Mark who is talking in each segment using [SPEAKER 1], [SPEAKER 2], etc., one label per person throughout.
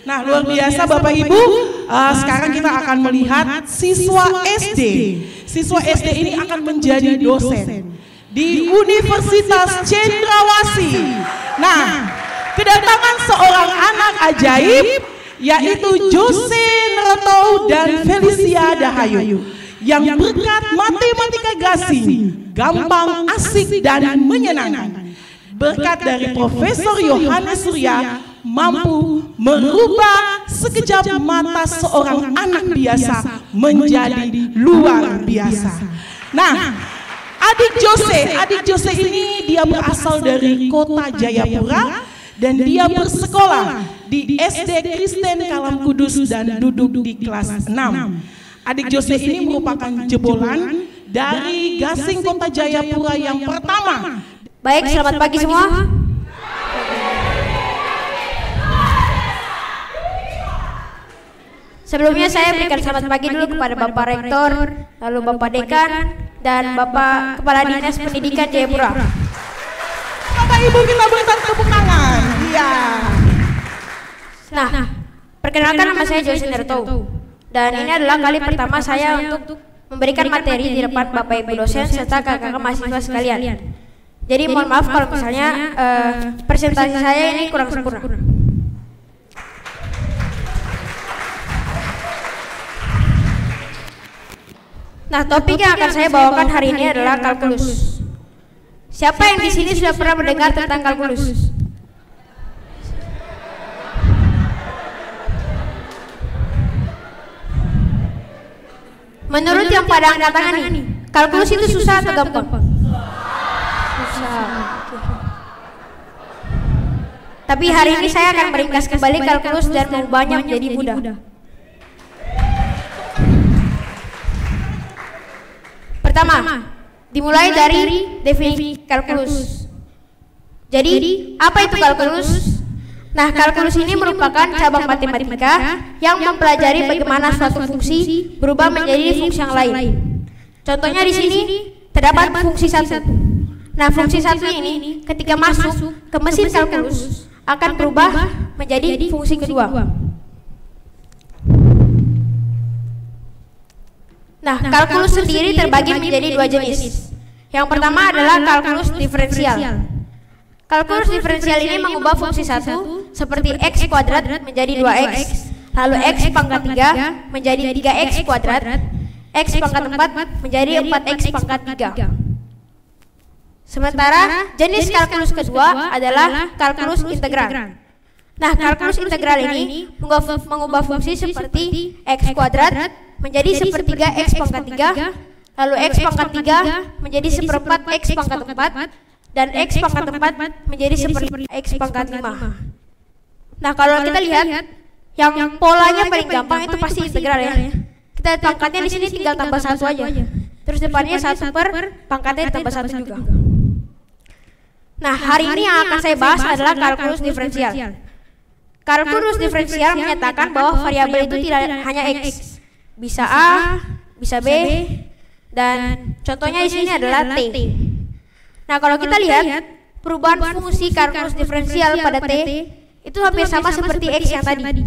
[SPEAKER 1] Nah, luar biasa Bapak Ibu. Sekarang kita akan melihat siswa SD. Siswa SD ini akan menjadi dosen di Universitas Cendrawasih. Nah, kedatangan seorang anak ajaib yaitu Jose Nerotou dan Felicia Dahayu yang berkat matematika gasing, gampang, asik dan menyenangkan. Berkat dari Profesor Yohanes Surya mampu merubah sekejap mata seorang anak biasa menjadi luar biasa. Nah, adik Jose ini dia berasal dari kota Jayapura dan dia bersekolah di SD Kristen Kalam Kudus dan duduk di kelas 6. Adik Jose ini merupakan jebolan dari Gasing Kota Jayapura yang pertama.
[SPEAKER 2] Baik, selamat pagi semua. Sebelumnya saya berikan selamat pagi dulu kepada Bapak Rektor, lalu Bapak Dekan, dan Bapak Kepala Dinas Pendidikan Jayapura.
[SPEAKER 1] Bapak Ibu kita berikan tepuk tangan. Iya.
[SPEAKER 2] Nah, perkenalkan nama saya Jose Nerotou. Dan ini adalah kali pertama saya untuk memberikan materi di depan Bapak Ibu dosen serta kakak-kakak mahasiswa sekalian. Jadi mohon maaf kalau misalnya presentasi saya ini kurang sempurna. Nah, topik yang akan saya bawakan hari ini adalah kalkulus. Siapa yang di sini sudah pernah mendengar tentang kalkulus? Menurut yang pada angkat tangan nih, kalkulus itu susah atau gampang? Susah. Tapi hari ini saya akan meringkas kembali kalkulus dan mengubahnya menjadi mudah. Pertama, dimulai dari definisi kalkulus. Jadi, apa itu kalkulus? Nah, kalkulus ini merupakan cabang matematika yang mempelajari bagaimana suatu fungsi berubah menjadi fungsi yang lain. Contohnya di sini terdapat fungsi 1. Nah, fungsi 1 ini ketika masuk ke mesin kalkulus akan berubah menjadi fungsi kedua. Nah, kalkulus sendiri terbagi menjadi 2 jenis. Yang pertama adalah kalkulus diferensial. Kalkulus diferensial ini mengubah fungsi 1 seperti x kuadrat menjadi 2x, lalu x pangkat 3 menjadi 3x kuadrat, x pangkat 4 menjadi 4x pangkat 3. Sementara jenis kalkulus kedua adalah kalkulus integral. Nah, kalkulus integral ini mengubah fungsi seperti x kuadrat menjadi sepertiga x pangkat 3, lalu x pangkat 3 menjadi seperempat x pangkat 4, dan x pangkat 4 menjadi seperempat x pangkat 5. Nah, kalau kita lihat yang polanya paling gampang itu pasti integral ya. Kita pangkatnya di sini tinggal tambah 1 aja. Terus depannya 1 per pangkatnya ditambah 1 juga. Nah, hari ini yang akan saya bahas adalah kalkulus diferensial. Kalkulus diferensial menyatakan bahwa variabel itu tidak hanya x, bisa A, bisa B, dan contohnya di sini adalah T. Nah, kalau kita lihat perubahan fungsi kalkulus diferensial pada T itu hampir sama seperti x yang tadi.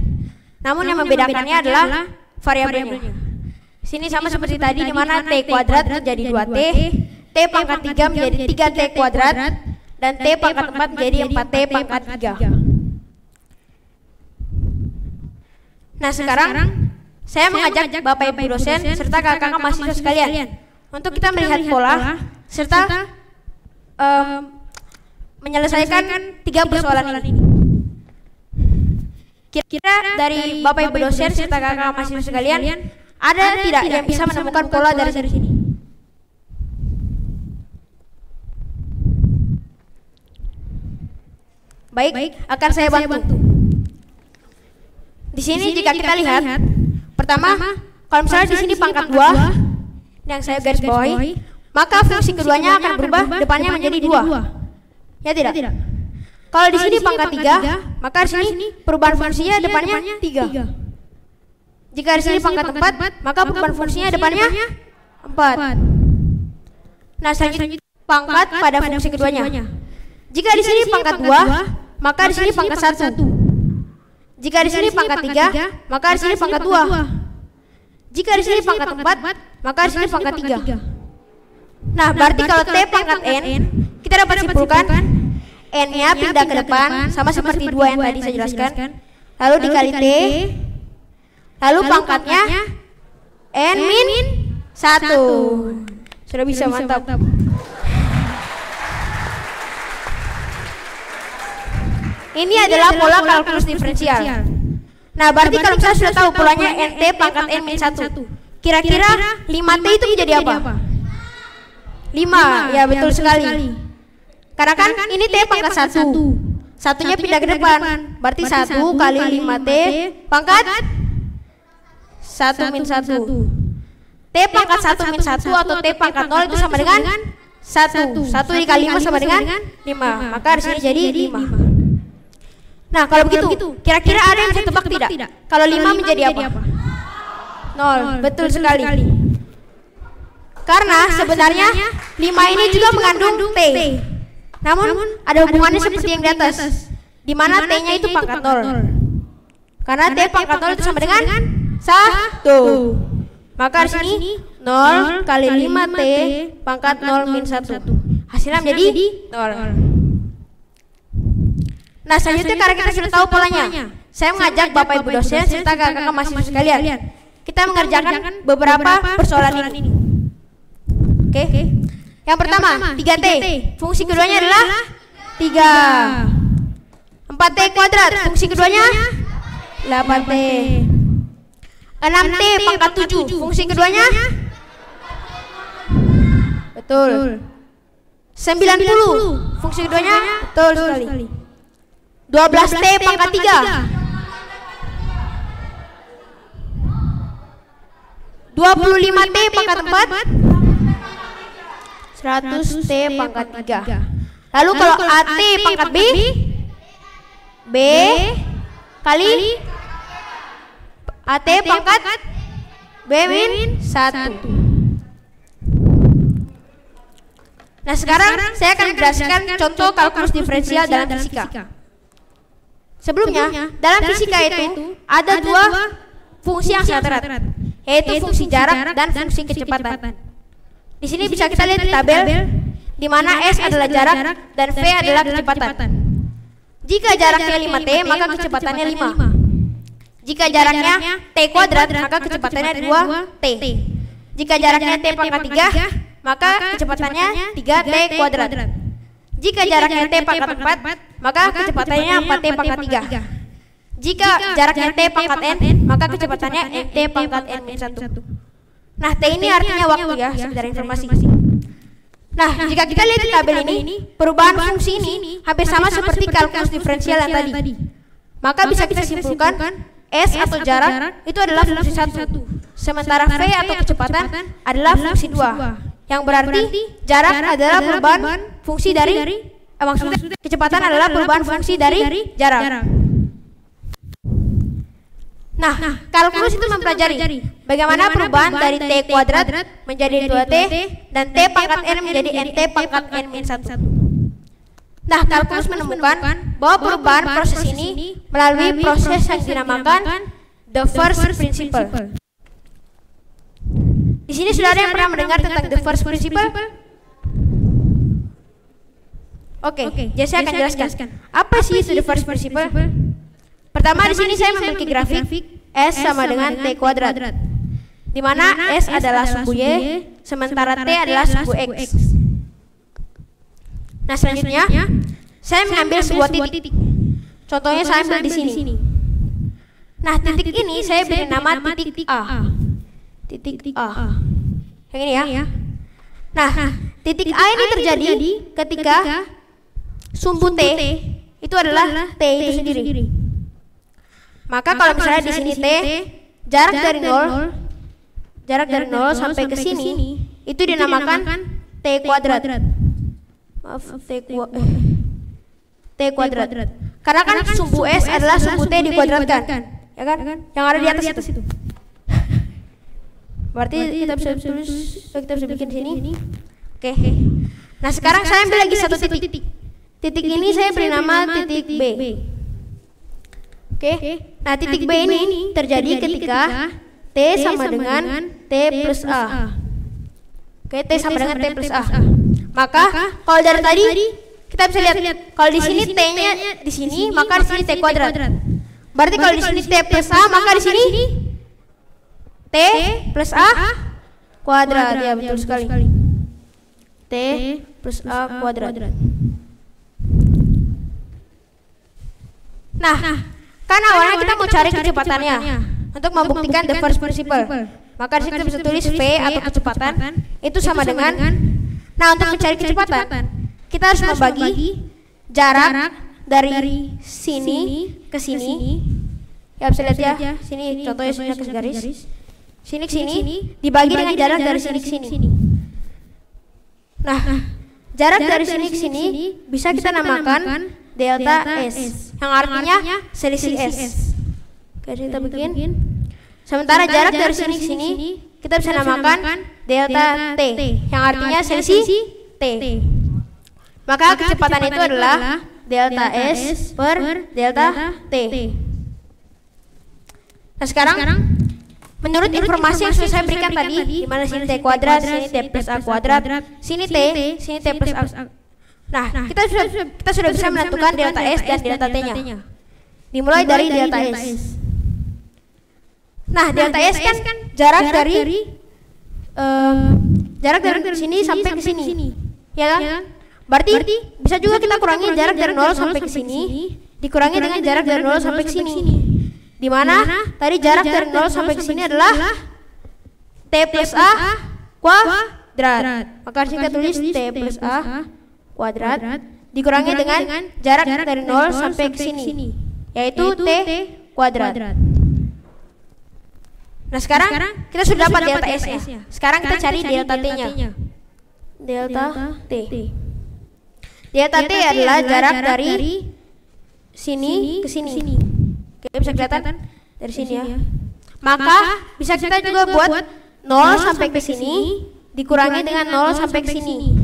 [SPEAKER 2] Namun yang membedakannya adalah variabelnya. Sini sama seperti tadi di mana T kuadrat menjadi 2T, T pangkat 3 menjadi 3T kuadrat, dan T pangkat 4 menjadi 4T pangkat 3. Nah, sekarang saya mengajak Bapak Ibu dosen serta kakak-kakak mahasiswa sekalian untuk kita melihat pola serta menyelesaikan 3 persoalan ini. Kira-kira dari Bapak Ibu dosen serta kakak-kakak mahasiswa sekalian ada tidak yang bisa menemukan pola dari sini? Baik, akan saya bantu. Di sini jika kita lihat, pertama, kalau misalnya di sini pangkat 2 yang saya garis bawahi, maka fungsi keduanya akan berubah depannya menjadi 2. Ya tidak? Kalau di sini pangkat 3, maka di sini perubahan fungsinya depannya 3. Jika di sini pangkat 4, maka perubahan fungsinya depannya 4. Nah, selanjutnya pangkat pada fungsi keduanya. Jika di sini pangkat 2, maka di sini pangkat 1. Jika di sini pangkat 3, maka di sini pangkat 2. Jika di sini pangkat 4, maka di sini pangkat 3. Nah, berarti kalau T pangkat N, kita dapat simpulkan N-nya pindah ke depan, sama seperti 2 yang tadi saya jelaskan. Lalu dikali T, lalu pangkatnya N-1. Sudah bisa, mantap. Ini adalah pola kalkulus diferensial. Nah, berarti kalau misalnya sudah tahu polanya NT pangkat N-1, kira-kira 5T itu menjadi apa? 5, ya betul sekali. Karena kan ini T pangkat 1, satunya pindah ke depan, berarti 1 kali 5T pangkat 1 min 1. T pangkat 1 min 1 atau T pangkat 0 itu sama dengan 1. 1 dikali 5 sama dengan 5, maka di sini jadi 5. Nah, kalau begitu, kira-kira ada yang bisa tebak tidak? Kalau 5 menjadi apa? 0, betul sekali. Karena sebenarnya 5 ini juga mengandung T. Namun ada hubungannya seperti yang di atas, di mana T-nya itu pangkat 0. Karena T pangkat 0 itu sama dengan 1. Maka di sini 0 kali 5T pangkat 0 min 1. Hasilnya menjadi 0. Nah, selanjutnya karena kita sudah tahu polanya, saya mengajak Bapak Ibu dosen serta kakak-kakak mahasiswa sekalian, kita mengerjakan beberapa persoalan ini. Oke. Yang pertama, 3T. Fungsi keduanya adalah 3. 4T kuadrat. Fungsi keduanya 8T. 6T pangkat 7. Fungsi keduanya betul. 90. Fungsi keduanya betul sekali. 12T pangkat 3. 25T pangkat 4. 100T pangkat 3. Lalu kalau AT pangkat B kali AT pangkat B min 1. Nah, sekarang saya akan menjelaskan contoh kalkulus diferensial dalam fisika. Sebelumnya, dalam fisika itu ada 2 fungsi yang sangat erat, yaitu fungsi jarak dan fungsi kecepatan. Di sini bisa kita lihat di tabel, di mana S adalah jarak dan V adalah kecepatan. Jika jaraknya 5T, maka kecepatannya 5. Jika jaraknya T kuadrat, maka kecepatannya 2T. Jika jaraknya T pangkat 3, maka kecepatannya 3T kuadrat. Jika jaraknya T pangkat 4, maka kecepatannya 4T pangkat 3. Jika jaraknya T pangkat N, maka kecepatannya T pangkat N-1. Nah, T ini artinya waktu ya, sekedar informasi. Nah, jika kita lihat di tabel ini, perubahan fungsi ini hampir sama seperti kalkulus diferensial yang tadi. Maka bisa kita simpulkan S atau jarak itu adalah fungsi 1, sementara V atau kecepatan adalah fungsi 2. Yang berarti jarak adalah perubahan fungsi dari maksudnya kecepatan adalah perubahan fungsi dari jarak. Nah, kalkulus itu mempelajari bagaimana perubahan dari T kuadrat menjadi 2T dan T pangkat N menjadi NT pangkat N min 1. Nah, kalkulus menemukan bahwa perubahan proses ini melalui proses yang dinamakan the first principle. Di sini sudah ada yang pernah mendengar tentang the first principle? Oke, jadi saya akan jelaskan. Apa sih itu the first principle? Pertama, di sini saya memiliki grafik S sama dengan T kuadrat, di mana S adalah sumbu Y, sementara T adalah sumbu X. Nah, selanjutnya saya mengambil sebuah titik. Contohnya saya ambil di sini. Nah, titik ini saya beri nama titik A. Titik A. Yang ini ya. Nah, titik A ini terjadi ketika sumbu T itu adalah T itu sendiri. Maka kalau misalnya di sini T, jarak dari 0 sampai ke sini itu dinamakan T kuadrat. Maaf, T kuadrat. Karena kan sumbu S adalah sumbu T dikuadratkan, ya kan? Yang ada di atas itu. Berarti kita bisa bikin sini. Oke. Nah, sekarang saya ambil lagi satu titik. Titik ini saya beri nama titik B. Oke. Nah, titik B ini terjadi ketika T sama dengan T plus A. Oke, T sama dengan T plus A. Maka kalau dari tadi kita bisa lihat kalau di sini T-nya di sini, maka di sini T kuadrat. Berarti kalau di sini T plus A, maka di sini T plus A kuadrat. Ya, betul sekali. T plus A kuadrat. Nah, kan awalnya kita mau cari kecepatannya untuk membuktikan the first principle. Maka di situ bisa tulis V atau kecepatan itu sama dengan. Nah, untuk mencari kecepatan kita harus membagi jarak dari sini ke sini. Ya, bisa lihat ya. Sini contohnya sini ke garis. Sini ke sini dibagi dengan jarak dari sini ke sini. Nah, jarak dari sini ke sini bisa kita namakan delta S, yang artinya selisih S. Oke, kita bikin. Sementara jarak dari sini ke sini kita bisa namakan delta T, yang artinya selisih T. Maka kecepatan itu adalah delta S per delta T. Nah, sekarang menurut informasi yang sudah saya berikan tadi, di mana sini T kuadrat, sini T plus A kuadrat, sini T plus A. Nah, kita sudah bisa menentukan delta S dan delta T-nya. Dimulai dari delta S. Nah, delta S kan jarak dari sini sampai ke sini. Ya kan? Berarti bisa juga kita kurangi jarak dari 0 sampai ke sini dikurangi dengan jarak dari 0 sampai ke sini. Di mana tadi jarak dari 0 sampai ke sini adalah T plus A kuadrat. Maka kita tulis T plus A kuadrat dikurangi dengan jarak dari 0 sampai ke sini, yaitu T kuadrat. Nah, sekarang kita sudah dapat delta S-nya. Sekarang kita cari delta T-nya. Delta T. Delta T adalah jarak dari sini ke sini. Oke, bisa kelihatan dari sini ya. Maka bisa kita juga buat 0 sampai ke sini dikurangi dengan 0 sampai ke sini.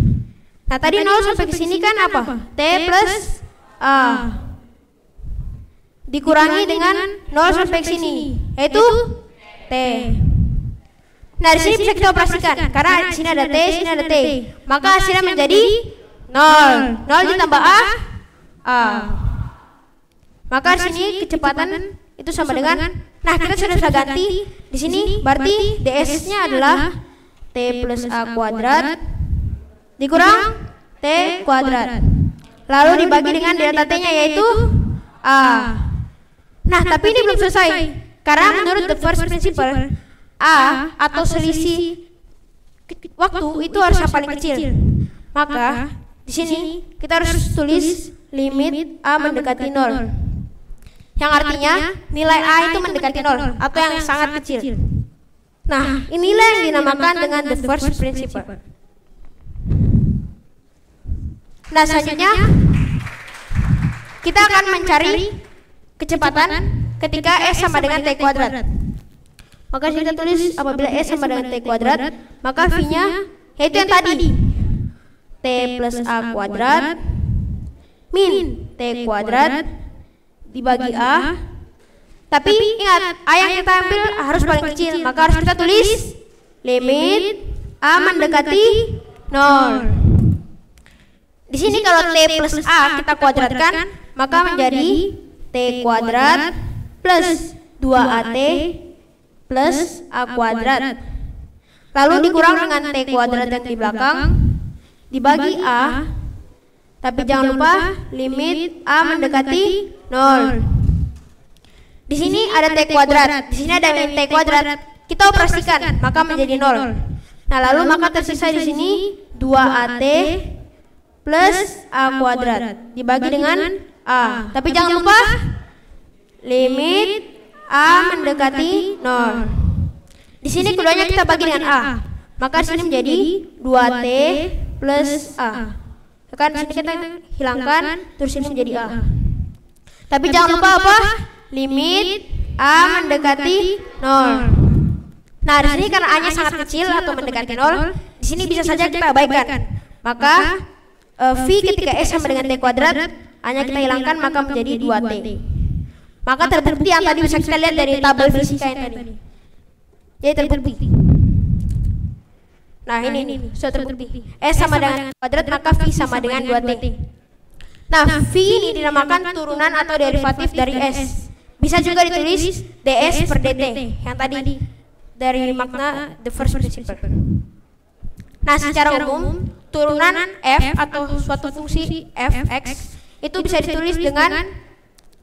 [SPEAKER 2] Nah, tadi 0 sampai ke sini kan apa? T plus A dikurangi dengan 0 sampai ke sini, yaitu T. Nah, di sini bisa kita operasikan karena di sini ada T, sini ada T. Maka hasilnya menjadi 0. 0 ditambah A. Maka di sini kecepatan itu sama dengan. Nah, kita sudah bisa ganti di sini. Berarti ds-nya adalah T plus A kuadrat dikurang T kuadrat. Lalu dibagi dengan delta T-nya, yaitu A. Nah, tapi ini belum selesai. Karena menurut the first principle, A atau selisih waktu itu harus yang paling kecil. Maka di sini kita harus tulis limit A mendekati 0. Yang artinya nilai A itu mendekati 0 atau yang sangat kecil. Nah, inilah yang dinamakan dengan the first principle. Nah, selanjutnya kita akan mencari kecepatan ketika S sama dengan T kuadrat. Maka kita tulis apabila S sama dengan T kuadrat, maka V-nya yaitu yang tadi T plus A kuadrat min T kuadrat dibagi A. Tapi ingat, A yang kita ambil harus paling kecil, maka harus kita tulis limit A mendekati 0. Di sini kalau T plus A kita kuadratkan, maka menjadi T kuadrat plus 2AT plus A kuadrat. Lalu dikurang dengan T kuadrat yang di belakang dibagi A. Tapi jangan lupa limit A mendekati 0. Di sini ada T kuadrat, di sini ada limit T kuadrat. Kita operasikan, maka menjadi 0. Nah, lalu maka tersisa di sini 2AT plus A kuadrat dibagi dengan A. Tapi jangan lupa limit A mendekati 0. Di sini keduanya kita bagi dengan A. Maka di sini menjadi 2T plus A. Kan sini kita hilangkan, terus ini menjadi A. Tapi jangan lupa apa? Limit A mendekati 0. Nah, di sini karena A-nya sangat kecil atau mendekati 0, di sini bisa saja kita abaikan. Maka V ketika S sama dengan T kuadrat, A-nya kita hilangkan, maka menjadi 2T. Maka terbukti yang tadi bisa kita lihat dari tabel fisika yang tadi. Jadi terbukti. Nah ini sudah terbukti. S sama dengan kuadrat maka V sama dengan 2T. Nah V ini dinamakan turunan atau derivatif dari S. Bisa juga ditulis ds per dt yang tadi dari makna the first principle. Nah secara umum turunan f atau suatu fungsi fx itu bisa ditulis dengan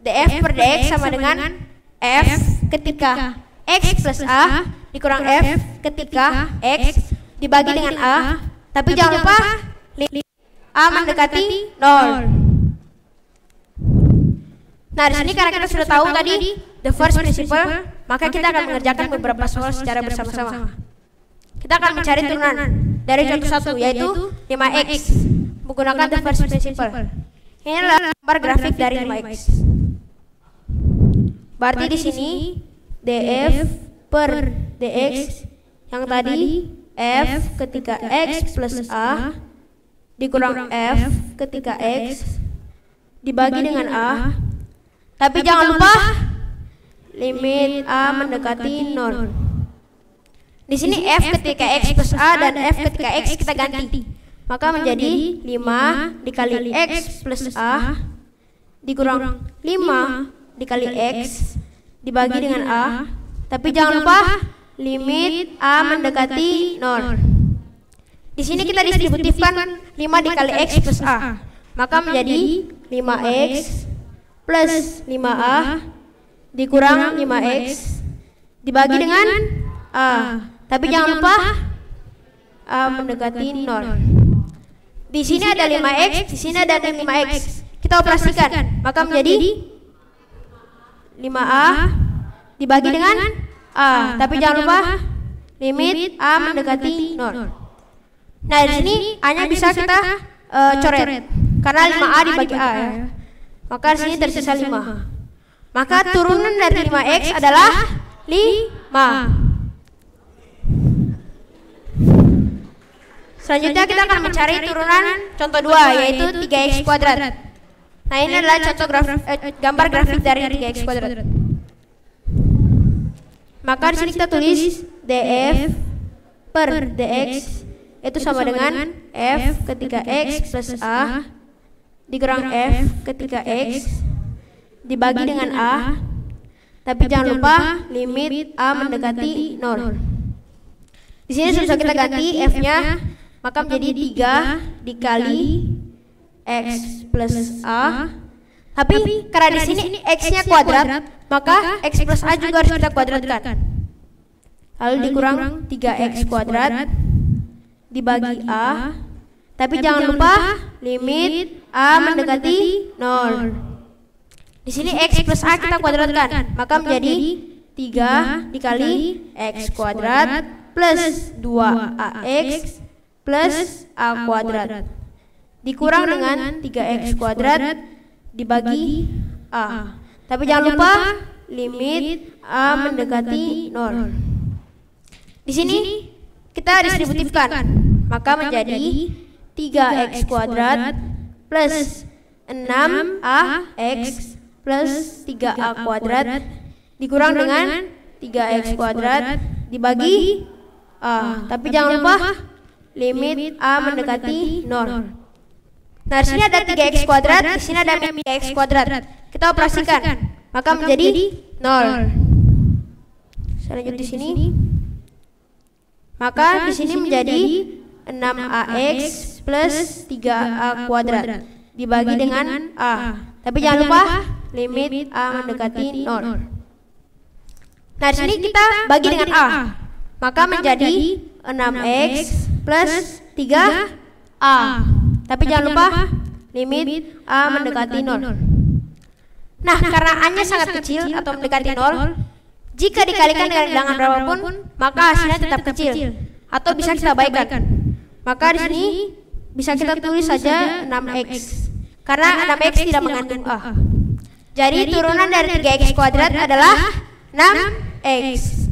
[SPEAKER 2] df per dx sama dengan f ketika x plus a dikurang f ketika x dibagi dengan a, tapi jangan lupa a mendekati 0. Nah, di sini karena kita sudah tahu tadi the first principle, maka kita akan mengerjakan beberapa soal secara bersama-sama. Kita akan mencari turunan dari contoh satu, yaitu 5x menggunakan the first principle. Ini adalah gambar grafik dari 5x. Berarti di sini df per dx yang tadi f ketika x plus a dikurang f ketika x dibagi dengan a. Tapi jangan lupa limit a mendekati 0. Di sini f ketika x plus a dan f ketika x kita ganti. Maka menjadi 5 dikali x plus a dikurang 5 dikali x dibagi dengan a. Tapi jangan lupa limit a mendekati 0. Di sini kita distributifkan 5 dikali x plus a. Maka menjadi 5x plus 5a dikurang 5x dibagi dengan a. Tapi jangan lupa a mendekati 0. Di sini ada 5x, di sini ada 5x. Kita operasikan, maka menjadi 5a dibagi dengan a. Tapi jangan lupa limit a mendekati 0. Nah, di sini a-nya bisa kita coret karena 5a dibagi a ya. Maka di sini tersisa 5. Maka turunan dari 5x adalah 5. Selanjutnya kita akan mencari turunan contoh 2, yaitu 3x kuadrat. Nah ini adalah contoh gambar grafik dari 3x kuadrat. Maka di sini kita tulis df per dx itu sama dengan f ketika x plus a dikurang f ketika x dibagi dengan a. Tapi jangan lupa limit a mendekati 0. Di sini sudah kita ganti f-nya, maka menjadi 3 dikali x plus a. Tapi karena di sini x-nya kuadrat, maka x plus a juga harus kita kuadratkan. Lalu dikurang 3x kuadrat dibagi a. Tapi jangan lupa limit a mendekati 0. Di sini x plus a kita kuadratkan, maka menjadi 3 dikali x kuadrat plus 2ax plus a kuadrat dikurang dengan 3x kuadrat dibagi a. Tapi jangan lupa limit a mendekati 0. Di sini kita distributifkan, maka menjadi 3x kuadrat plus 6ax plus 3a kuadrat dikurang dengan 3x kuadrat dibagi a. Tapi jangan lupa limit a mendekati 0. Nah, di sini ada 3x kuadrat, di sini ada 3x kuadrat. Kita operasikan, maka menjadi 0. Selanjutnya di sini, maka di sini menjadi 6ax plus 3a kuadrat dibagi dengan a. Tapi jangan lupa limit a mendekati 0. Nah, di sini kita bagi dengan a, maka menjadi 6x plus 3a. Tapi jangan lupa limit a mendekati 0. Nah, karena a-nya sangat kecil atau mendekati 0, jika dikalikan dengan bilangan berapapun, maka hasilnya tetap kecil atau bisa kita abaikan. Maka di sini bisa kita tulis saja 6x karena 6x tidak mengandung a. Jadi turunan dari 3x kuadrat adalah 6x.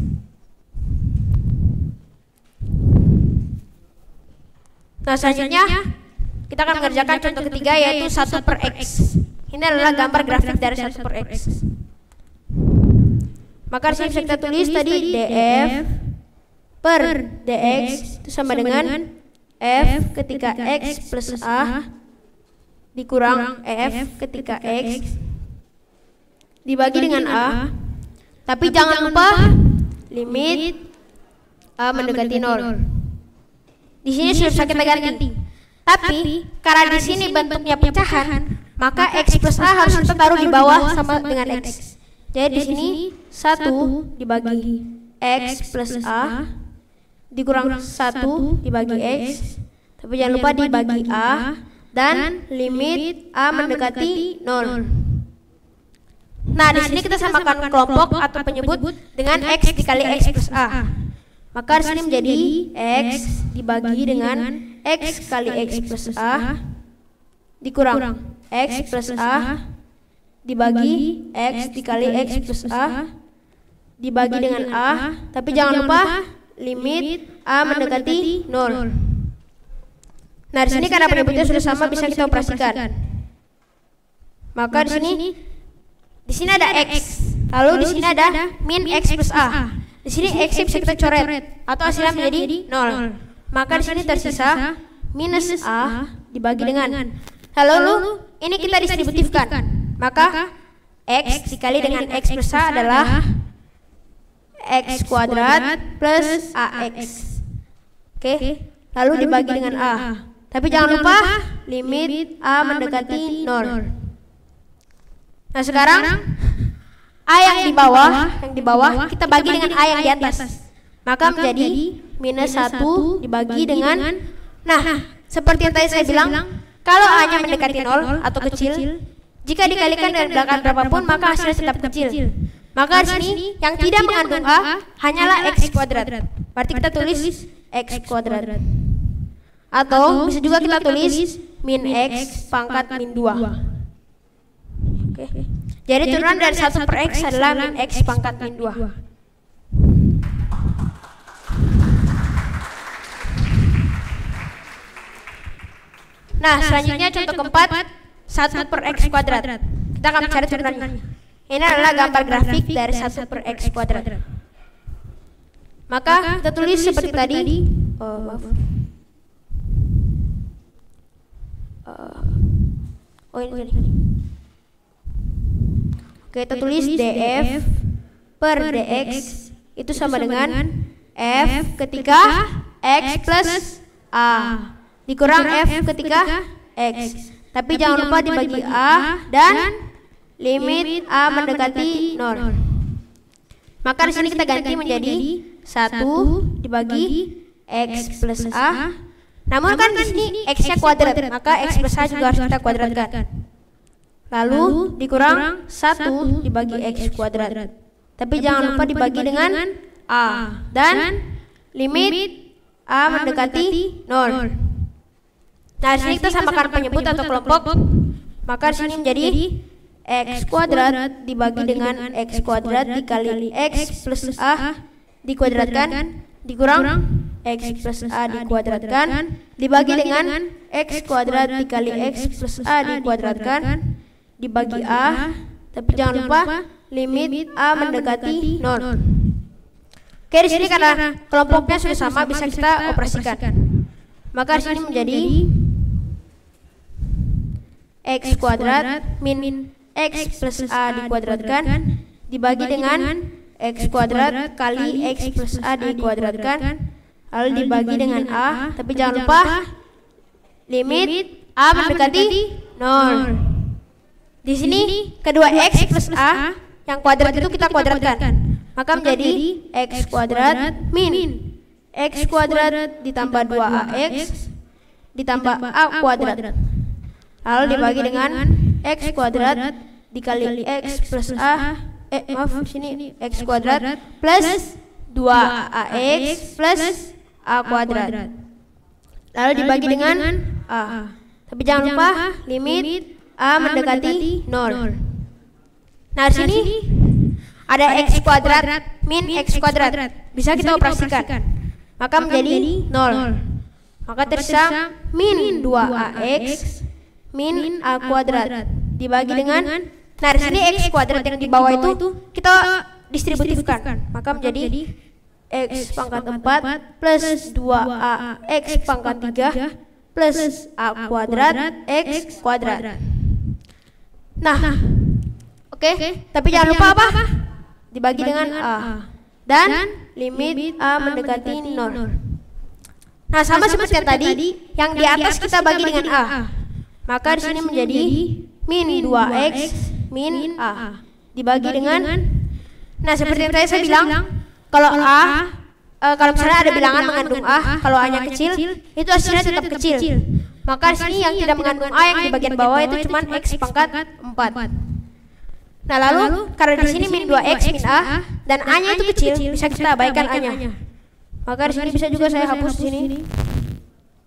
[SPEAKER 2] Nah, selanjutnya kita akan mengerjakan contoh ketiga, yaitu 1 per x. Ini adalah gambar grafik dari 1 per x. Maka di sini bisa kita tulis tadi df per dx itu sama dengan f ketika x plus a dikurang f ketika x dibagi dengan a. Tapi jangan lupa limit a mendekati 0. Di sini sudah bisa kita ganti. Tapi karena di sini bentuknya pecahan, maka x plus a harus kita taruh di bawah sama dengan x. Jadi di sini 1 dibagi x plus a dikurang 1 dibagi x. Tapi jangan lupa dibagi a dan limit a mendekati 0. Nah, di sini kita samakan kelompok atau penyebut dengan x dikali x plus a. Maka di sini menjadi x dibagi dengan x kali x plus a dikurang x plus a dibagi x dikali x plus a dibagi dengan a. Tapi jangan lupa limit a mendekati 0. Nah, di sini karena penyebutnya sudah sama bisa kita operasikan. Maka di sini ada x, lalu di sini ada min x plus a. Di sini x bisa kita coret atau hasilnya menjadi 0. Maka di sini tersisa minus a dibagi dengan. Lalu ini kita distributifkan. Maka x dikali dengan x plus a adalah x kuadrat plus ax. Oke, lalu dibagi dengan a. Tapi jangan lupa limit a mendekati 0. Nah, sekarang a yang di bawah kita bagi dengan a yang di atas. Maka menjadi minus 1 dibagi dengan. Nah, seperti yang tadi saya bilang, kalau a-nya mendekati 0 atau kecil, jika dikalikan dengan belakang berapapun maka hasilnya tetap kecil. Maka di sini yang tidak mengandung a hanyalah x kuadrat. Berarti kita tulis x kuadrat. Atau bisa juga kita tulis min x pangkat min 2. Oke. Jadi turunan dari 1 per x adalah min x pangkat min 2. Nah, selanjutnya contoh keempat 1 per x kuadrat. Kita akan mencari turunannya. Ini adalah gambar grafik dari 1 per x kuadrat. Maka kita tulis seperti tadi. Ini. Oke, kita tulis df per dx itu sama dengan f ketika x plus a dikurang f ketika x. Tapi jangan lupa dibagi a dan limit a mendekati 0. Maka di sini kita ganti menjadi 1 dibagi x plus a. Namun kan di sini x-nya kuadrat, maka x plus a juga harus kita kuadratkan. Lalu dikurang 1 dibagi x kuadrat. Tapi jangan lupa dibagi dengan a dan limit a mendekati 0. Nah, di sini kita samakan penyebut atau kelompok. Maka di sini menjadi x kuadrat dibagi dengan x kuadrat dikali x plus a dikuadratkan dikurang x plus a dikuadratkan dibagi dengan x kuadrat dikali x plus a dikuadratkan dibagi a. Tapi jangan lupa limit a mendekati 0. Oke, di sini karena kelompoknya sudah sama bisa kita operasikan. Maka di sini menjadi x kuadrat min x plus a dikuadratkan dibagi dengan x kuadrat kali x plus a dikuadratkan lalu dibagi dengan a. Tapi jangan lupa limit a mendekati 0. Di sini kedua x plus a yang kuadrat itu kita kuadratkan. Maka menjadi x kuadrat min x kuadrat ditambah 2ax ditambah a kuadrat. Lalu dibagi dengan x kuadrat dikali x plus a sini x kuadrat plus 2ax plus a kuadrat. Lalu dibagi dengan a. Tapi jangan lupa limit a mendekati 0. Nah, di sini ada x kuadrat min x kuadrat. Bisa kita operasikan. Maka menjadi 0. Maka tersisa min 2ax min a kuadrat dibagi dengan. Nah, di sini x kuadrat yang di bawah itu kita distributifkan, maka menjadi X pangkat 4 plus 2A X pangkat 3 plus A kuadrat X kuadrat. Nah, oke, tapi jangan lupa apa? Dibagi dengan A dan limit A mendekati 0. Nah, sama seperti yang tadi, yang di atas kita bagi dengan A, maka di sini menjadi min 2X min A dibagi dengan, nah seperti yang tadi saya bilang, kalau kalau misalnya ada bilangan mengandung A, kalau A-nya kecil, itu hasilnya tetap kecil. Maka di sini yang tidak mengandung A yang di bagian bawah itu cuma X pangkat 4. Nah lalu karena di sini min 2X min A dan A-nya itu kecil, bisa kita abaikan A-nya. Maka di sini bisa juga saya hapus di sini.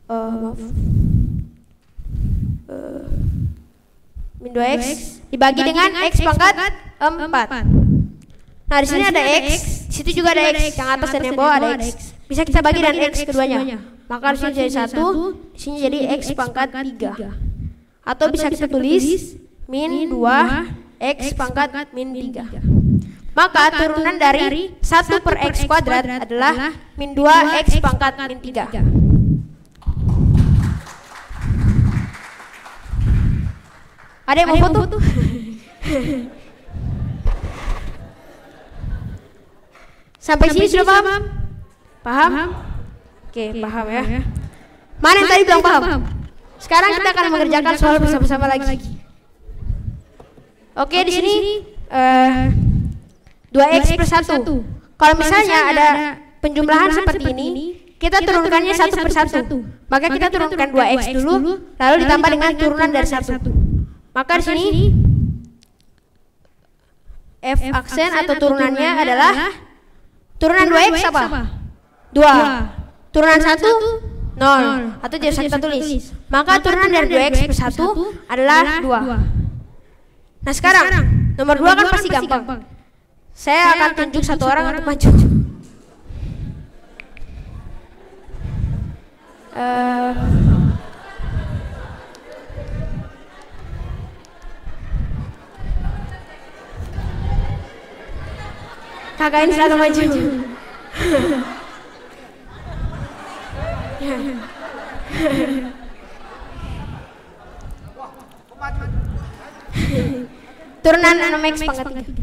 [SPEAKER 2] Maaf. Min 2X dibagi dengan X pangkat 4. Nah, di sini ada X, di situ juga ada X, yang atas dan yang bawah ada X. Bisa kita bagi dengan X keduanya. Maka di sini jadi 1, di sini jadi X pangkat 3. Atau bisa kita tulis min 2 X pangkat min 3. Maka turunan dari 1 per X kuadrat adalah min 2 X pangkat min 3. Ada yang mau foto? Sampai sini sudah paham? Paham? Oke, paham ya. Mana yang tadi bilang paham? Sekarang kita akan mengerjakan soal bersama-sama lagi. Oke, di sini 2X plus 1. Kalau misalnya ada penjumlahan seperti ini, kita turunkannya 1 per 1. Maka kita turunkan 2X dulu, lalu ditambah dengan turunan dari 1. Maka di sini F aksen atau turunannya adalah turunan 2X apa? 2. Turunan 1 0. Atau bisa kita tulis. Maka turunan dari 2X plus 1 adalah 2. Nah sekarang nomor 2 kan pasti gampang. Saya akan tunjuk satu orang untuk maju. Kakak ini silakan maju. Turunan 6X pangkat 3.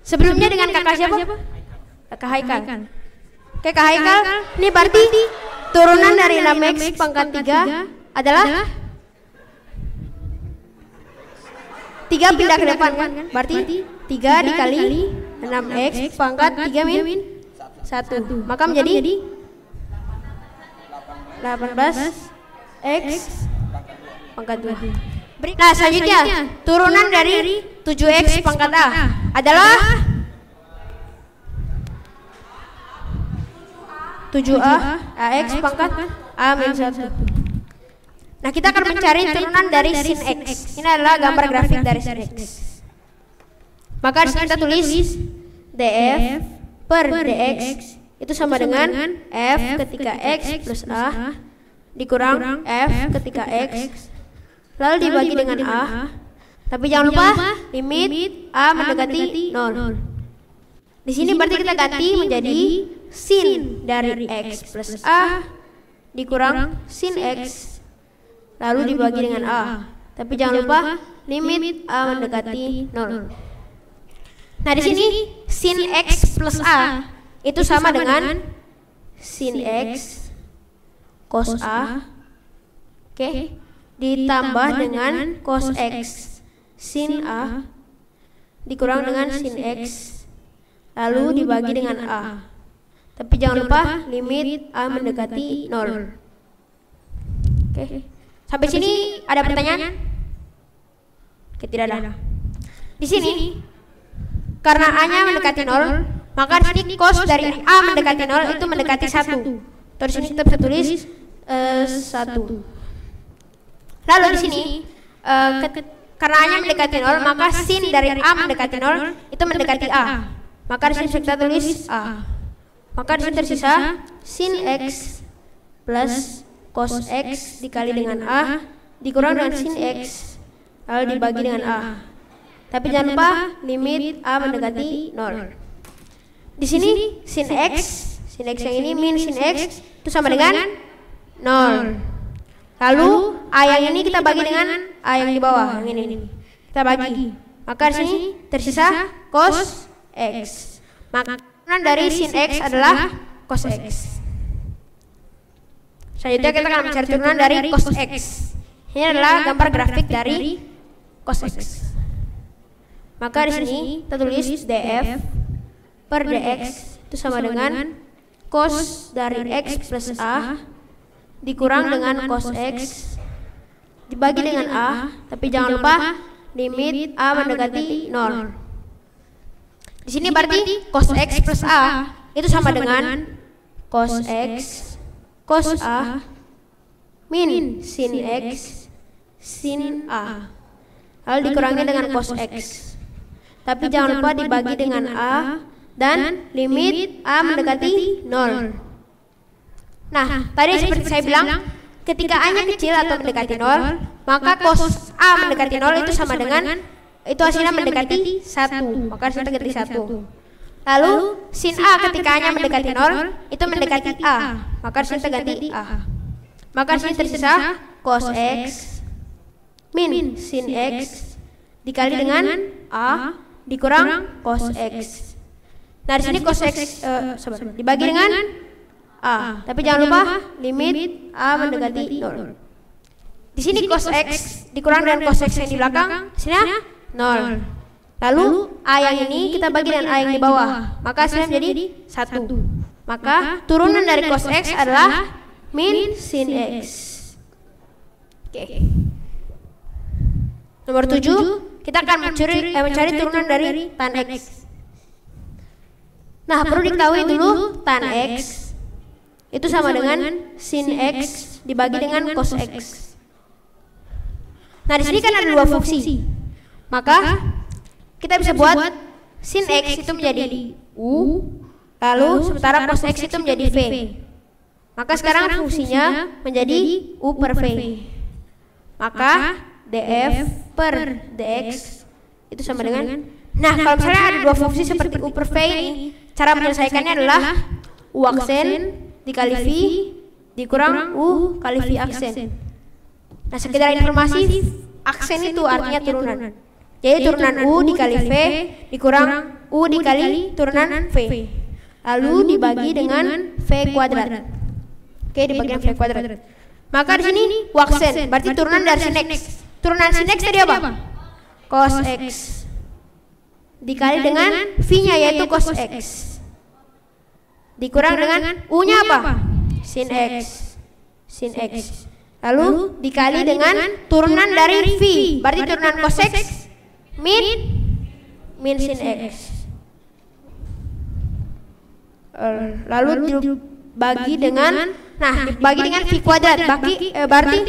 [SPEAKER 2] Sebelumnya dengan kakak siapa? Kakak Haikal. Oke, Kak Haikal, ini berarti turunan dari 6X pangkat 3 adalah 3 pindah ke depan kan? Berarti 3 dikali 6X pangkat 3 min 1. Maka menjadi 18X pangkat 2. Nah selanjutnya turunan dari 7X pangkat A adalah 7A AX pangkat A min 1. Nah kita akan mencari turunan dari sin X. Ini adalah gambar grafik dari sin X. Maka kita tulis DF per DX itu sama dengan F ketika X plus A dikurang F ketika X lalu dibagi dengan A. Tapi jangan lupa limit A mendekati 0. Di sini berarti kita ganti menjadi sin dari X plus A dikurang sin X lalu dibagi dengan A. Tapi jangan lupa limit A mendekati 0. Nah di sini sin X plus A itu sama dengan sin X cos A, oke, ditambah dengan cos X sin A dikurang dengan sin X lalu dibagi dengan A. Tapi jangan lupa limit A mendekati 0. Oke. Sampai sini ada pertanyaan? Oke, tidak ada. Di sini karena A-nya mendekati 0, maka di sini cos dari A mendekati 0 itu mendekati 1. Terus ini kita bisa tulis 1. Lalu di sini karena A-nya mendekati 0, maka sin dari A mendekati 0 itu mendekati A. Maka di sini kita tulis A. Maka di sini tersisa sin X plus cos X dikali dengan A dikurang dengan sin X lalu dibagi dengan A. Tapi jangan lupa limit A mendekati 0. Di sini sin X yang ini min sin X itu sama dengan 0. Lalu A yang ini kita bagi dengan A yang di bawah, yang ini. Kita bagi. Maka di sini tersisa cos X. Maka turunan dari sin X adalah cos X. Selanjutnya kita akan mencari turunan dari cos X. Ini adalah gambar grafik dari cos X. Maka di sini kita tulis df per dx itu sama dengan cos dari x plus a dikurang dengan cos x dibagi dengan a, tapi jangan lupa limit a mendekati 0. Di sini berarti cos x plus a itu sama dengan cos x cos a min sin x sin a, lalu dikurangi dengan cos x. Tapi jangan lupa dibagi dengan A dan limit A mendekati 0. Nah, tadi seperti saya bilang, ketika A-nya kecil atau mendekati 0, maka cos A mendekati 0 itu sama dengan, itu hasilnya mendekati 1, maka kita ganti 1. Lalu, sin A ketika A-nya mendekati 0, itu mendekati A, maka kita ganti A. Maka sini tersisa cos X min sin X dikali dengan A dikurang cos X. Nah di sini cos X dibagi dengan A, tapi jangan lupa limit A mendekati 0. Di sini cos X dikurang dengan cos X yang di belakang, hasilnya 0. Lalu A yang ini kita bagi dengan A yang di bawah, maka hasilnya menjadi 1. Maka turunan dari cos X adalah min sin X. Oke. Nomor 7, kita akan mencari turunan dari tan X. Nah, perlu diketahui dulu tan X itu sama dengan sin X dibagi dengan cos X. Nah, di sini kan ada dua fungsi. Maka kita bisa buat sin X itu menjadi U, lalu sementara cos X itu menjadi V. Maka sekarang fungsinya menjadi U per V. Maka df per dx itu sama dengan, nah kalau misalnya ada dua fungsi seperti u per v ini, cara menyelesaikannya adalah u aksen dikali v dikurang u kali v aksen. Nah sekedar informasi, aksen itu artinya turunan. Jadi turunan u dikali v dikurang u dikali turunan v, lalu dibagi dengan v kuadrat. Oke, dibagi dengan v kuadrat. Maka di sini u aksen berarti turunan dari sin x. Turunan sin x tadi apa? Cos x dikali dengan v-nya yaitu cos x dikurang dengan u-nya apa? Sin x. Lalu dikali dengan turunan dari v, berarti turunan cos x min sin x. Lalu dibagi dengan, nah dibagi dengan v kuadrat, berarti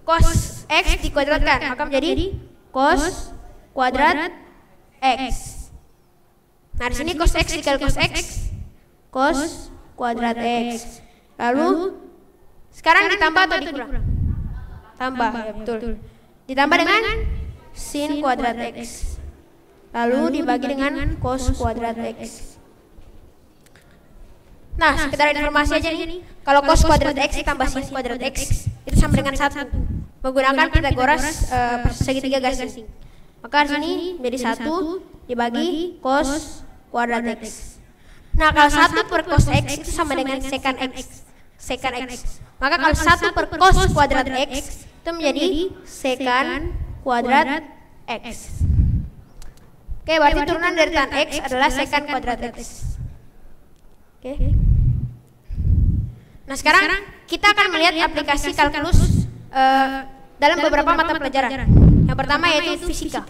[SPEAKER 2] cos x dikuadratkan, maka menjadi cos kuadrat x. Nah di sini cos x dikali cos x, cos kuadrat x. Lalu sekarang ditambah atau dikurang? Tambah, ya betul. Ditambah dengan sin kuadrat x. Lalu dibagi dengan cos kuadrat x. Nah, sekedar informasi aja nih, kalau cos kuadrat x ditambah sin kuadrat x itu sama dengan 1 menggunakan Pythagoras segitiga garis. Maka di sini menjadi 1 dibagi cos kuadrat x. Nah, kalau 1 per cos x itu sama dengan secant x. Maka kalau 1 per cos kuadrat x itu menjadi secant kuadrat x. Oke, berarti turunan dari tan x adalah secant kuadrat x. Oke. Nah sekarang kita akan melihat aplikasi kalkulus dalam beberapa mata pelajaran. Yang pertama yaitu fisika.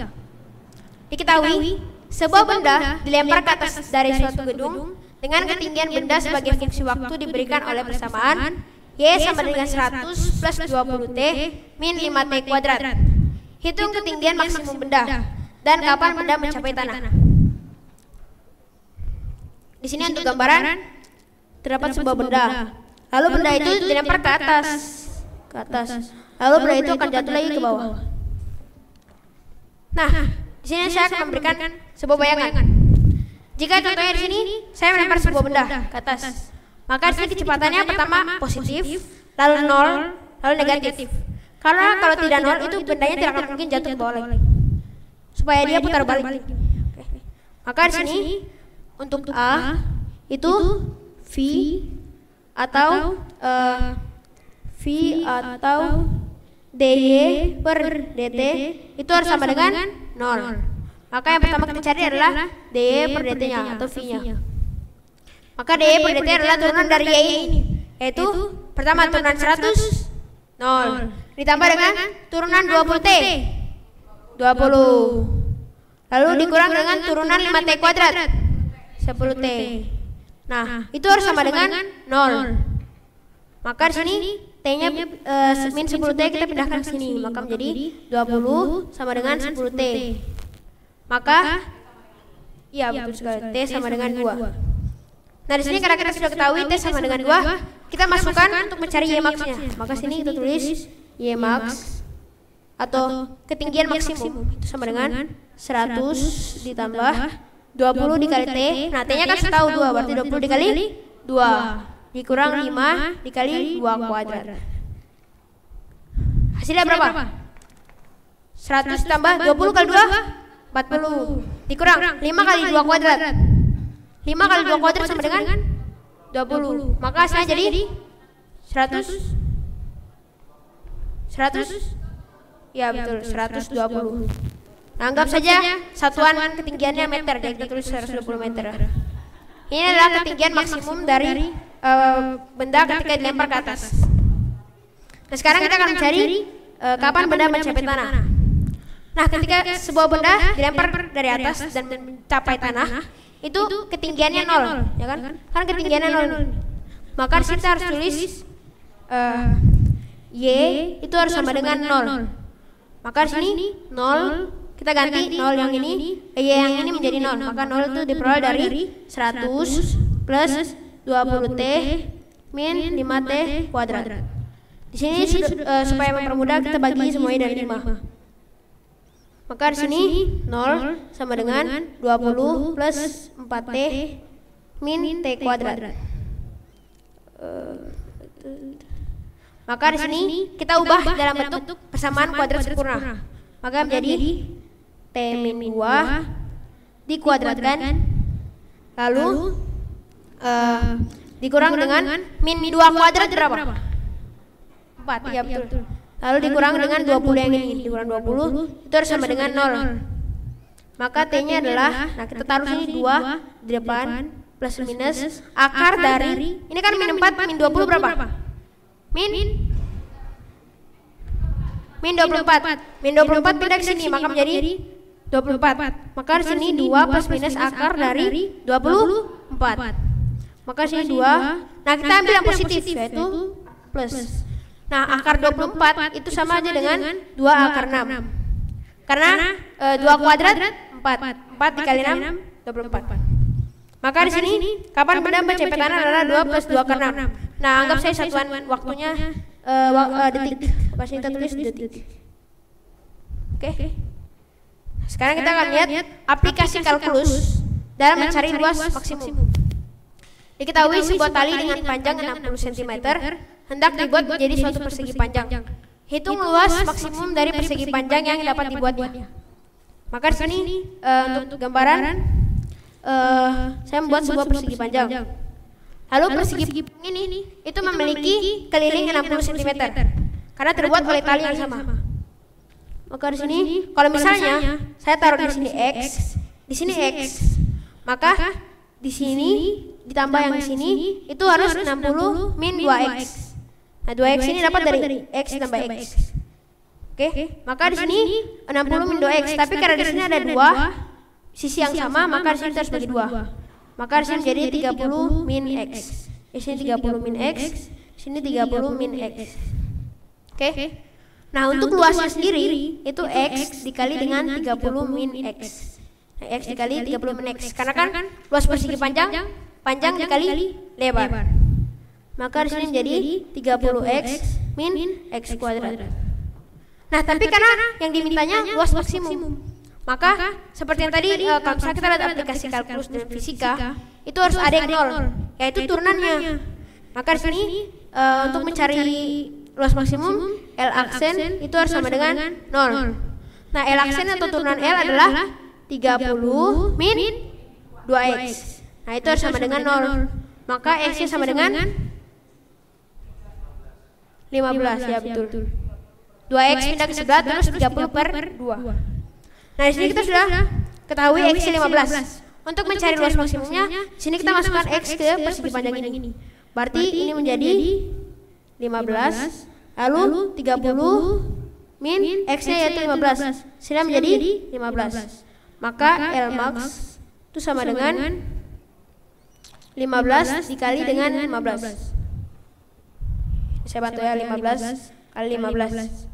[SPEAKER 2] Diketahui sebuah benda dilempar ke atas dari suatu gedung dengan ketinggian benda sebagai fungsi waktu diberikan oleh persamaan y sama dengan 100 plus 20t min 5t kuadrat. Hitung ketinggian maksimum benda dan kapan benda mencapai tanah. Di sini untuk gambaran terdapat sebuah benda. Lalu benda itu dilempar ke atas. ke atas. Lalu benda itu akan jatuh lagi ke bawah. Nah, di sini saya akan memberikan sebuah bayangan. Jika contohnya di sini saya melempar sebuah benda ke atas, maka di sini kecepatannya pertama positif, lalu 0, lalu negatif. Karena kalau tidak 0 itu bendanya tidak akan mungkin jatuh ke bawah lagi. Supaya dia putar balik. Maka di sini untuk A itu V atau DY per DT itu harus sama dengan 0. Maka yang pertama kita cari adalah DY per DT nya atau V nya. Maka DY per DT adalah turunan dari Y ini, yaitu pertama turunan 100 0 ditambah dengan turunan 20T 20, lalu dikurang dengan turunan 5T kuadrat 10T. Nah, itu harus sama dengan 0. Maka di sini T-nya min 10T kita pindahkan ke sini, maka menjadi 20 sama dengan 10T. Maka iya betul sekali, T sama dengan 2. Nah, di sini karena kita sudah ketahui T sama dengan 2, kita masukkan untuk mencari Y max-nya. Maka sini kita tulis Y max atau ketinggian maksimum itu sama dengan 100 ditambah 20 dikali T. Nah, T-nya kan kita tahu 2, berarti 20 dikali 2 dikurang 5 dikali 2 kuadrat. Hasilnya berapa? 100 tambah 20 kali 2 40 dikurang 5 kali 2 kuadrat. 5 kali 2 kuadrat sama dengan 20. Maka hasilnya jadi 100. Ya betul, 120. Nah, anggap saja satuan ketinggiannya meter, jadi kita tulis 120 meter. Ini adalah ketinggian maksimum dari benda ketika dilempar ke atas. Nah, sekarang kita akan mencari kapan benda mencapai tanah. Nah, ketika sebuah benda dilempar dari atas dan mencapai tanah, itu ketinggiannya 0, ya kan? Karena ketinggiannya 0. Maka kita harus tulis Y itu harus sama dengan 0. Maka di sini 0 kita ganti 0 yang ini, Y yang ini menjadi 0. Maka 0 itu diperoleh dari 100 plus 20T min 5T kuadrat. Di sini supaya mempermudah kita bagi semuanya dari 5. Maka di sini 0 sama dengan 20 plus 4T min T kuadrat. Maka di sini kita ubah dalam bentuk persamaan kuadrat sempurna. Maka menjadi T min 2 dikuadratkan, lalu dikurang dengan min 2 kuadrat berapa? 4, ya betul. Lalu dikurang dengan 20 yang ini, dikurang 20 itu harus sama dengan 0. Maka T-nya adalah, nah kita taruh sini 2 di depan plus minus akar dari, ini kan min 4 min 20 berapa? Min 24. Min 24 pindah ke sini, maka menjadi 24. Maka di sini 2 plus minus akar dari 24. Maka sini 2. Nah, kita ambil yang positif, yaitu plus. Nah, akar 24 itu sama aja dengan 2 akar 6. Karena 2 kuadrat 4. 4 dikali 6 24. Maka di sini kapan benda mencapai tanah adalah 2 plus 2 akar 6. Nah, anggap saya satuan waktunya detik. Pasti kita tulis detik. Oke. Sekarang kita akan lihat aplikasi kalkulus dalam mencari luas maksimum. Diketahui sebuah tali dengan panjang 60 cm hendak dibuat menjadi suatu persegi panjang. Hitung luas maksimum dari persegi panjang yang dapat dibuatnya. Maka di sini untuk gambaran saya membuat sebuah persegi panjang. Lalu persegi ini itu memiliki keliling 60 cm karena terbuat oleh tali yang sama. Maka di sini kalau misalnya saya taruh di sini X, di sini X, maka di sini ditambah yang di sini itu harus 60 min 2X. Nah, 2X ini dapat dari X tambah X. Oke, maka di sini 60 min 2X, tapi karena di sini ada 2 sisi yang sama, maka di sini kita harus bagi 2. Maka di sini jadi 30 min X. Di sini 30 min X, di sini 30 min X. Oke. Nah, untuk luasnya sendiri itu X dikali dengan 30 min X. Nah, X dikali 30 min X. Karena kan luas persegi panjang dikali lebar. Maka di sini menjadi 30X min X kuadrat. Nah, tapi karena yang dimintanya luas maksimum, maka seperti yang tadi kalau misalnya kita lihat aplikasi kalkulus dan fisika, itu harus ada yang nol, yaitu turunannya. Maka di sini untuk mencari luas maksimum, L aksen itu harus sama dengan 0. Nah, L aksen atau turunan L adalah 30 min 2X. Nah, itu harus sama dengan 0. Maka X-nya sama dengan 15, ya betul. 2X pindah ke sebelah terus 30 per 2. Nah, di sini kita sudah ketahui X-nya 15. Untuk mencari luas maksimumnya, di sini kita masukkan X ke persegi panjang ini. Berarti ini menjadi 15, lalu 30 min X-nya yaitu 15. Sehingga menjadi 15. Maka L max itu sama dengan 15 dikali dengan 15. Saya bantu ya, 15 kali 15.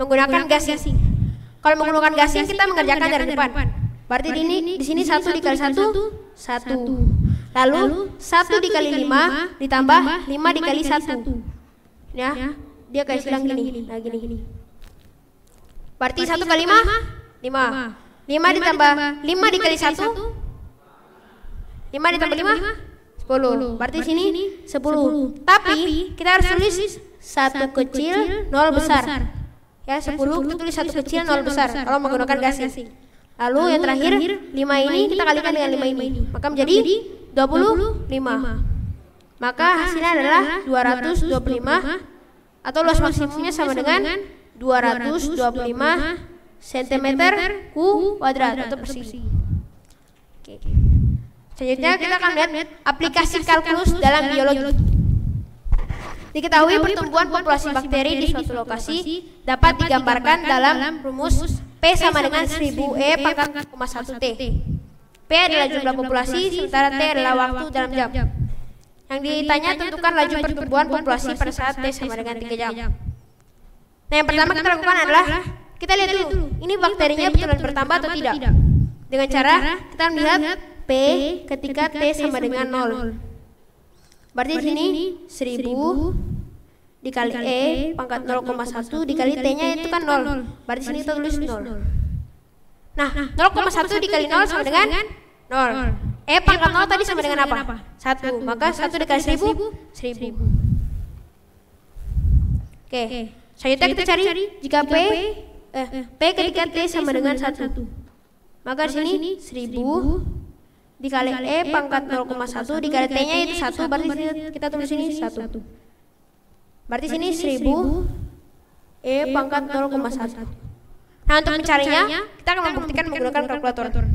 [SPEAKER 2] Menggunakan gasing. Kalau menggunakan gasing kita mengerjakan dari depan. Berarti di sini 1 dikali 1 1. Lalu 1 dikali 5 ditambah 5 dikali 1. Ya, dia kayak silang gini. Nah, gini. Berarti 1 kali 5 5. 5 ditambah 5 dikali 1 5 ditambah 5 10. Berarti sini 10. Tapi kita harus tulis 1 kecil 0 besar. Ya, 10 kita tulis 1 kecil 0 besar kalau menggunakan gasing. Lalu yang terakhir 5 ini kita kalikan dengan 5 ini. Maka menjadi 25. Maka hasilnya adalah 225 atau luas maksimumnya sama dengan 225 cm kuadrat atau persegi. Oke. Selanjutnya kita akan lihat aplikasi kalkulus dalam biologi. Diketahui pertumbuhan populasi bakteri di suatu lokasi dapat digambarkan dalam rumus P sama dengan 1000 E pangkat 1 T. P adalah jumlah populasi, sementara T adalah waktu dalam jam. Yang ditanya tentukan laju pertumbuhan populasi pada saat T sama dengan 3 jam. Nah, yang pertama kita lakukan adalah kita lihat dulu, ini bakterinya betulan bertambah atau tidak. Dengan cara kita melihat P ketika T sama dengan 0. Berarti di sini 1000 dikali E pangkat 0,1 dikali T-nya itu kan 0. Berarti sini kita tulis 0. Nah, 0,1 dikali 0 sama dengan 0. E pangkat 0 tadi sama dengan apa? 1. Maka 1 dikali 1000 1000. Oke. Selanjutnya kita cari jika P ketika T sama dengan 1. Maka di sini 1000 dikali E pangkat 0,1 dikali T-nya itu 1, berarti kita tulis ini 1. Berarti sini 1000 E pangkat 0,1. Nah, untuk mencarinya kita akan membuktikan menggunakan kalkulator.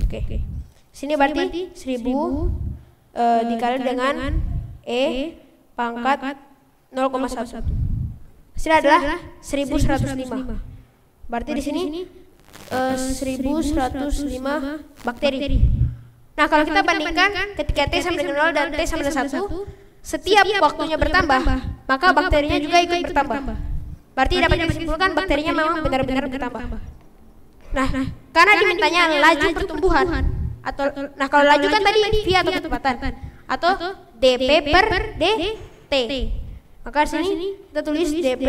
[SPEAKER 2] Oke. Sini berarti 1000 dikali dengan E pangkat 0,1. Hasilnya adalah 1105. Berarti di sini 1105 bakteri. Nah, kalau kita bandingkan ketika T sama dengan 0 dan T sama dengan 1, setiap waktunya bertambah, maka bakterinya juga ikut bertambah. Berarti dapat disimpulkan bakterinya memang benar-benar bertambah. Nah, karena dimintanya laju pertumbuhan atau kalau laju kan tadi V atau kecepatan atau dP per dt. Maka di sini kita tulis dP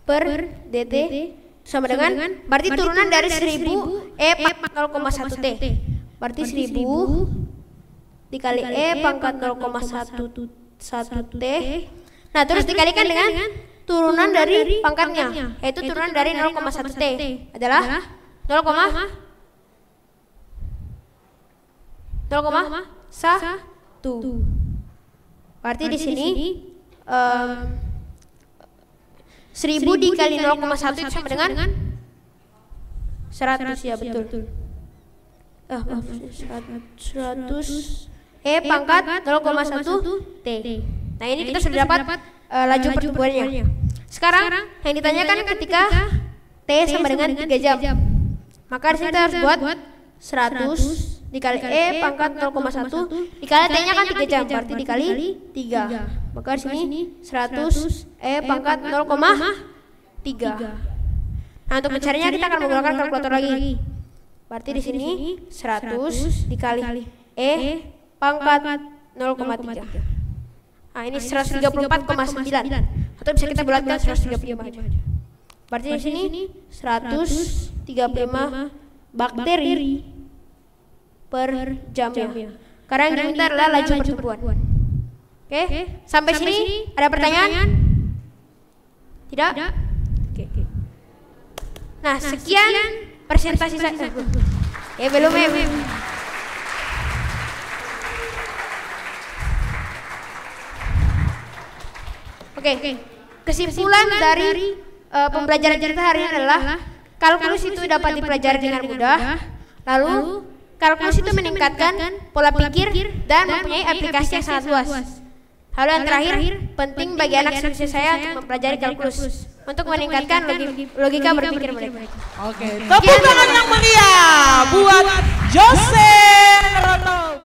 [SPEAKER 2] per dt sama dengan berarti turunan dari 1000 E pangkat 0,1 T. Berarti 1000 dikali E pangkat 0,1 T. Nah, terus dikalikan dengan turunan dari pangkatnya, yaitu turunan dari 0,1 T adalah 0,1. Berarti di sini 1000 dikali 0,1 itu sama dengan 100, ya betul. 100 E pangkat 0,1 T. Nah, ini kita sudah dapat laju pertumbuhannya. Sekarang yang ditanyakan ketika T sama dengan 3 jam. Maka di sini kita harus buat 100 dikali E pangkat 0,1 dikali T-nya kan 3 jam, berarti dikali 3. Maka di sini 100 E pangkat 0,3. Nah, untuk mencarinya kita akan menggunakan kalkulator lagi. Berarti di sini 100 dikali E pangkat 0,3. Nah, ini 134,9. Atau bisa kita bulatkan 135 aja. Berarti di sini 135 bakteri per jamnya. Karena yang diminta adalah laju pertumbuhan. Oke, sampai sini ada pertanyaan? Tidak? Oke. Nah, sekian presentasi saya. Belum ya. Oke, kesimpulan dari pembelajaran kita hari ini adalah kalkulus itu dapat dipelajari dengan mudah. Lalu kalkulus itu meningkatkan pola pikir dan mempunyai aplikasi yang sangat luas. Lalu yang terakhir, penting bagi anak seperti saya untuk mempelajari kalkulus untuk meningkatkan logika berpikir mereka.
[SPEAKER 1] Oke, tepuk tangan yang meriah buat Jose Roto.